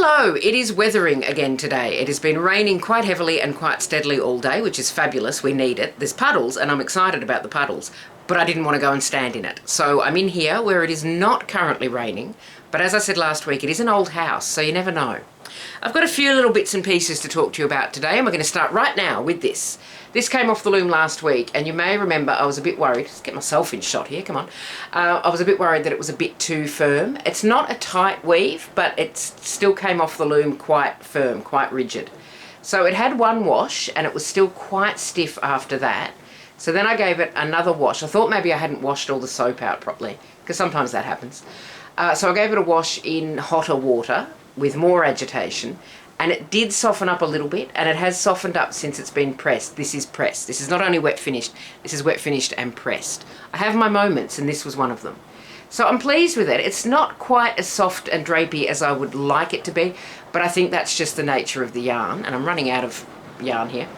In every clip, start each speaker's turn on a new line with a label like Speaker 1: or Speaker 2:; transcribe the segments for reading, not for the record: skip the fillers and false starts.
Speaker 1: Hello, it is weathering again today. It has been raining quite heavily and quite steadily all day, which is fabulous. We need it. There's puddles and I'm excited about the puddles, but I didn't want to go and stand in it. So I'm in here where it is not currently raining, but as I said last week, it is an old house, so you never know. I've got a few little bits and pieces to talk to you about today, and we're going to start right now with this. This came off the loom last week, and you may remember I was a bit worried. Let's get myself in shot here, come on. I was a bit worried that it was a bit too firm. It's not a tight weave, but it still came off the loom quite firm, quite rigid. So it had one wash, and it was still quite stiff after that. So then I gave it another wash. I thought maybe I hadn't washed all the soap out properly, because sometimes that happens. So I gave it a wash in hotter water with more agitation, and it did soften up a little bit, and it has softened up since it's been pressed. This is pressed. This is not only wet finished, this is wet finished and pressed. I have my moments, and this was one of them. So I'm pleased with it. It's not quite as soft and drapey as I would like it to be, but I think that's just the nature of the yarn, and I'm running out of yarn here.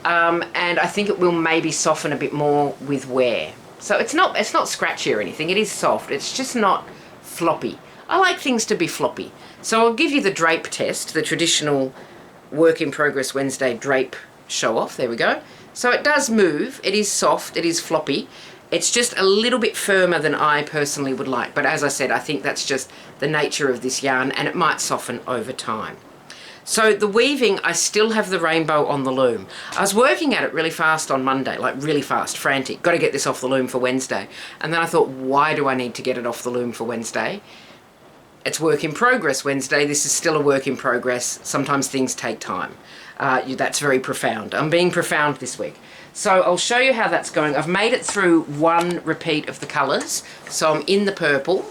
Speaker 1: And I think it will maybe soften a bit more with wear. So it's not scratchy or anything. It is soft. It's just not floppy. I like things to be floppy. So I'll give you the drape test, the traditional Work in Progress Wednesday drape show off. There we go. So it does move. It is soft. It is floppy. It's just a little bit firmer than I personally would like. But as I said, I think that's just the nature of this yarn, and it might soften over time. So the weaving, I still have the rainbow on the loom. I was working at it really fast on Monday, like really fast, frantic. Got to get this off the loom for Wednesday. And then I thought, why do I need to get it off the loom for Wednesday? It's Work in Progress Wednesday. This is still a work in progress. Sometimes things take time. That's very profound. I'm being profound this week. So I'll show you how that's going. I've made it through one repeat of the colours. So I'm in the purple,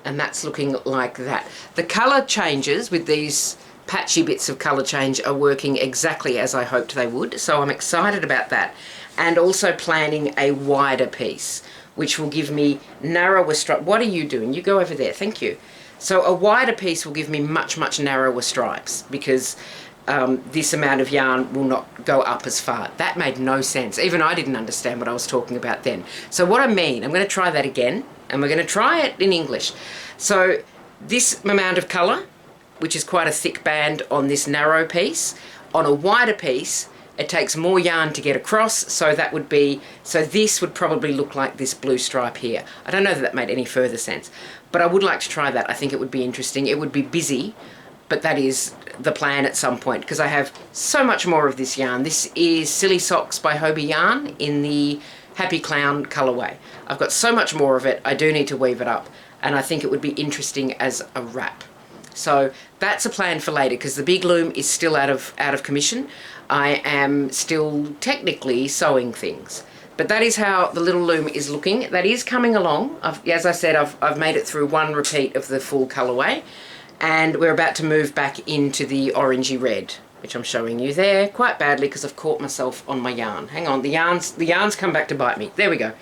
Speaker 1: and that's looking like that. The colour changes with these patchy bits of colour change are working exactly as I hoped they would. So I'm excited about that. And also planning a wider piece, which will give me narrower stripes. What are you doing? You go over there, thank you. So a wider piece will give me much, much narrower stripes, because this amount of yarn will not go up as far. That made no sense. Even I didn't understand what I was talking about then. So what I mean, I'm going to try that again, and we're going to try it in English. So this amount of colour, which is quite a thick band on this narrow piece, on a wider piece, it takes more yarn to get across, so that would be, so this would probably look like this blue stripe here. I don't know that that made any further sense, but I would like to try that. I think it would be interesting. It would be busy, but that is the plan at some point, because I have so much more of this yarn. This is Silly Socks by Hobie Yarn in the Happy Clown colourway. I've got so much more of it, I do need to weave it up, and I think it would be interesting as a wrap. So that's a plan for later, because the big loom is still out of commission. I am still technically sewing things, but that is how the little loom is looking. That is coming along. As I said, I've made it through one repeat of the full colourway, and we're about to move back into the orangey red, which I'm showing you there quite badly because I've caught myself on my yarn. Hang on, the yarn's come back to bite me. There we go.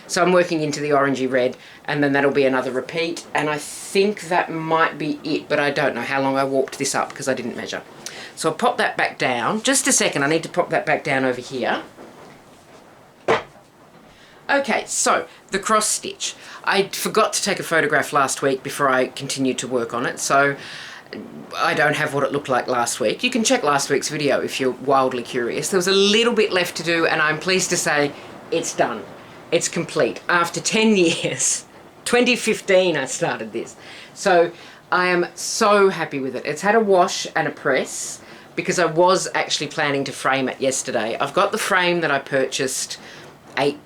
Speaker 1: So I'm working into the orangey red, and then that'll be another repeat, and I think that might be it, but I don't know how long I warped this up because I didn't measure. So I'll pop that back down. Just a second, I need to pop that back down over here. Okay, so the cross stitch. I forgot to take a photograph last week before I continued to work on it, so I don't have what it looked like last week. You can check last week's video if you're wildly curious. There was a little bit left to do, and I'm pleased to say it's done. It's complete. After 10 years, 2015 I started this. So I am so happy with it. It's had a wash and a press, because I was actually planning to frame it yesterday. I've got the frame that I purchased eight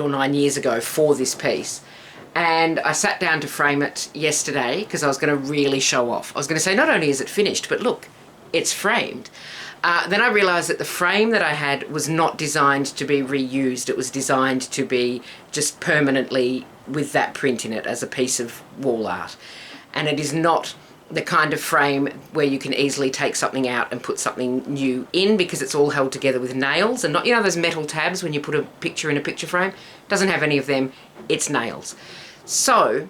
Speaker 1: or 9 years ago for this piece, and I sat down to frame it yesterday because I was going to really show off. I was going to say, not only is it finished, but look, it's framed. Then I realised that the frame that I had was not designed to be reused. It was designed to be just permanently with that print in it as a piece of wall art, and it is not the kind of frame where you can easily take something out and put something new in, because it's all held together with nails, and not, you know, those metal tabs when you put a picture in a picture frame? Doesn't have any of them, it's nails. So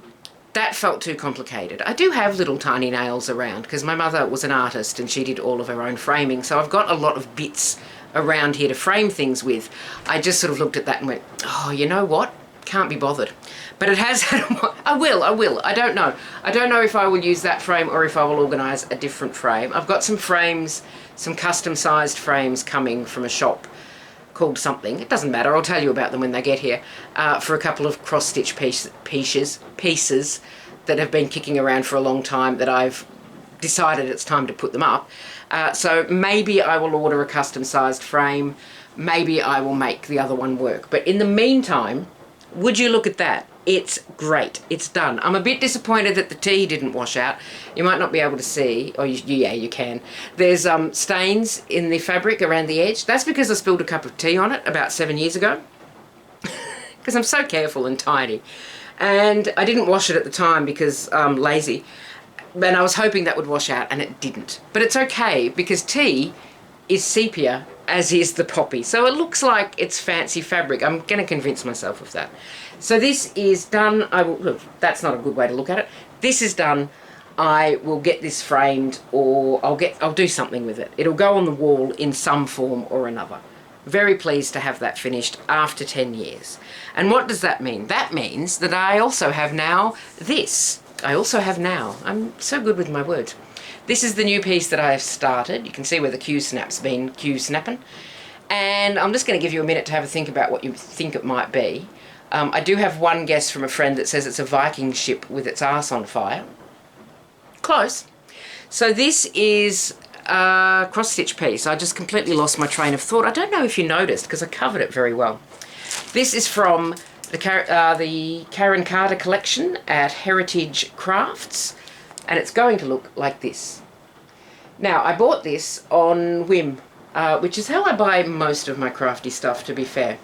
Speaker 1: that felt too complicated. I do have little tiny nails around because my mother was an artist and she did all of her own framing, so I've got a lot of bits around here to frame things with. I just sort of looked at that and went, oh, you know what? can't be bothered. But it has had I will. I don't know. I don't know if I will use that frame or if I will organise a different frame. I've got some frames, some custom sized frames coming from a shop called something. It doesn't matter. I'll tell you about them when they get here. For a couple of cross-stitch pieces that have been kicking around for a long time that I've decided it's time to put them up. So maybe I will order a custom sized frame. Maybe I will make the other one work. But in the meantime, would you look at that? It's great. It's done. I'm a bit disappointed that the tea didn't wash out. You might not be able to see, or yeah, you can. There's stains in the fabric around the edge. That's because I spilled a cup of tea on it about 7 years ago. Because I'm so careful and tidy. And I didn't wash it at the time because I'm lazy. And I was hoping that would wash out, and it didn't. But it's okay, because tea is sepia, as is the poppy. So it looks like it's fancy fabric. I'm going to convince myself of that. So this is done. I will look. That's not a good way to look at it. This is done. I will get this framed, or I'll do something with it. It'll go on the wall in some form or another. Very pleased to have that finished after 10 years. And what does that mean? That means that I also have now this. I'm so good with my words. This is the new piece that I have started. You can see where the Q-snap's been Q-snapping. And I'm just going to give you a minute to have a think about what you think it might be. I do have one guess from a friend that says it's a Viking ship with its arse on fire. Close. So this is a cross-stitch piece. I just completely lost my train of thought. I don't know if you noticed because I covered it very well. This is from the Karen Carter collection at Heritage Crafts, and it's going to look like this. Now, I bought this on whim, which is how I buy most of my crafty stuff, to be fair.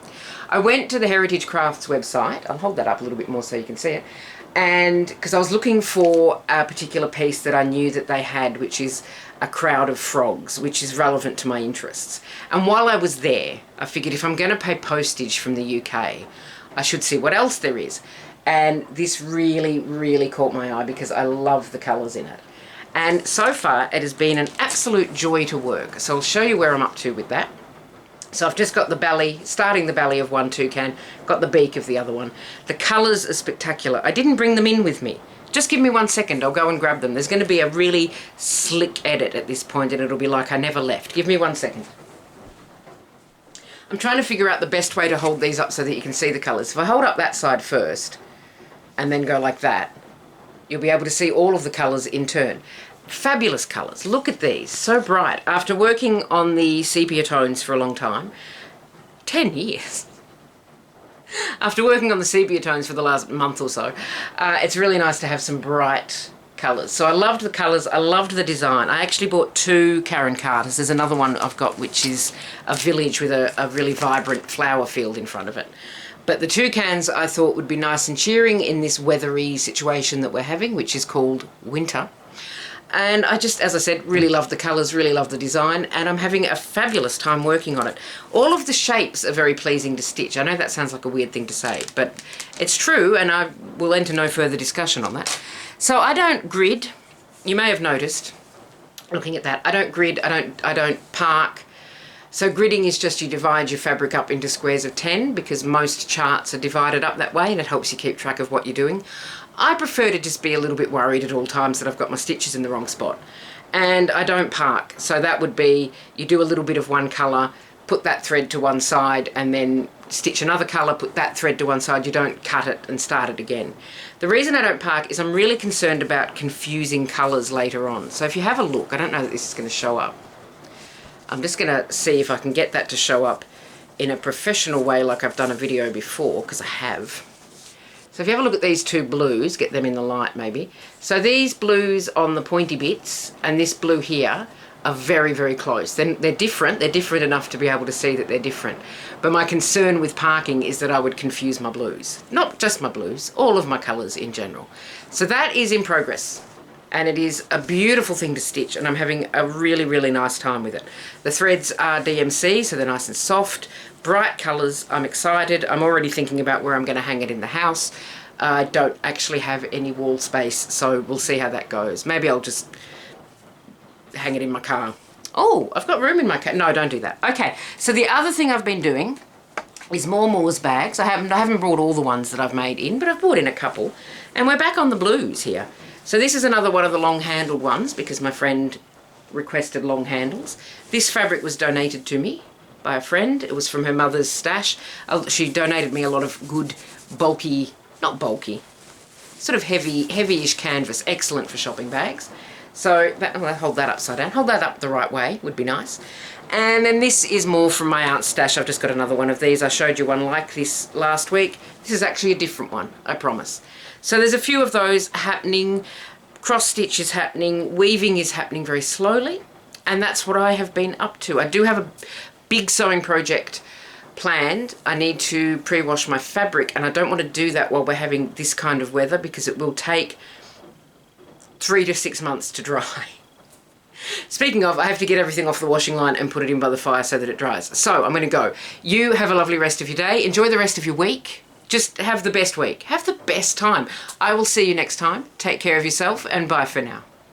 Speaker 1: I went to the Heritage Crafts website. I'll hold that up a little bit more so you can see it. And because I was looking for a particular piece that I knew that they had, which is a crowd of frogs, which is relevant to my interests. And while I was there, I figured if I'm going to pay postage from the UK, I should see what else there is. And this really, really caught my eye because I love the colours in it. And so far, it has been an absolute joy to work. So I'll show you where I'm up to with that. So I've just got the belly, starting the belly of one toucan, got the beak of the other one. The colours are spectacular. I didn't bring them in with me. Just give me 1 second, I'll go and grab them. There's going to be a really slick edit at this point and it'll be like I never left. Give me 1 second. I'm trying to figure out the best way to hold these up so that you can see the colours. If I hold up that side first and then go like that, you'll be able to see all of the colours in turn. Fabulous colours. Look at these, so bright. After working on the sepia tones for a long time, 10 years. After working on the sepia tones for the last month or so, it's really nice to have some bright colours. So I loved the colours, I loved the design. I actually bought 2 Karen Carters. There's another one I've got which is a village with a really vibrant flower field in front of it. But the toucans I thought would be nice and cheering in this weathery situation that we're having, which is called winter. And I just, as I said, really love the colours, really love the design, and I'm having a fabulous time working on it. All of the shapes are very pleasing to stitch. I know that sounds like a weird thing to say, but it's true, and I will enter no further discussion on that. So I don't grid. You may have noticed, looking at that, I don't grid, I don't park. So gridding is just you divide your fabric up into squares of 10 because most charts are divided up that way and it helps you keep track of what you're doing. I prefer to just be a little bit worried at all times that I've got my stitches in the wrong spot. And I don't park. So that would be, you do a little bit of one colour, put that thread to one side and then stitch another colour, put that thread to one side. You don't cut it and start it again. The reason I don't park is I'm really concerned about confusing colours later on. So if you have a look, I don't know that this is going to show up. I'm just going to see if I can get that to show up in a professional way like I've done a video before, because I have. So if you have a look at these 2 blues, get them in the light maybe. So these blues on the pointy bits and this blue here are very, very close. They're different. They're different enough to be able to see that they're different. But my concern with parking is that I would confuse my blues. Not just my blues, all of my colours in general. So that is in progress. And it is a beautiful thing to stitch and I'm having a really, really nice time with it. The threads are DMC, so they're nice and soft, bright colours. I'm excited. I'm already thinking about where I'm going to hang it in the house. I don't actually have any wall space, so we'll see how that goes. Maybe I'll just hang it in my car. Oh, I've got room in my car. No, don't do that. Okay, so the other thing I've been doing is more Moore's bags. I haven't brought all the ones that I've made in, but I've brought in a couple. And we're back on the blues here. So this is another one of the long-handled ones because my friend requested long handles. This fabric was donated to me by a friend. It was from her mother's stash. She donated me a lot of good bulky, not bulky, sort of heavy-ish canvas. Excellent for shopping bags. So I'll hold that upside down. Hold that up the right way would be nice. And then this is more from my aunt's stash. I've just got another one of these. I showed you one like this last week. This is actually a different one, I promise. So there's a few of those happening. Cross stitch is happening. Weaving is happening very slowly. And that's what I have been up to. I do have a big sewing project planned. I need to pre-wash my fabric, and I don't want to do that while we're having this kind of weather because it will take 3 to 6 months to dry. Speaking of, I have to get everything off the washing line and put it in by the fire so that it dries. So I'm going to go. You have a lovely rest of your day. Enjoy the rest of your week. Just have the best week. Have the best time. I will see you next time. Take care of yourself and bye for now.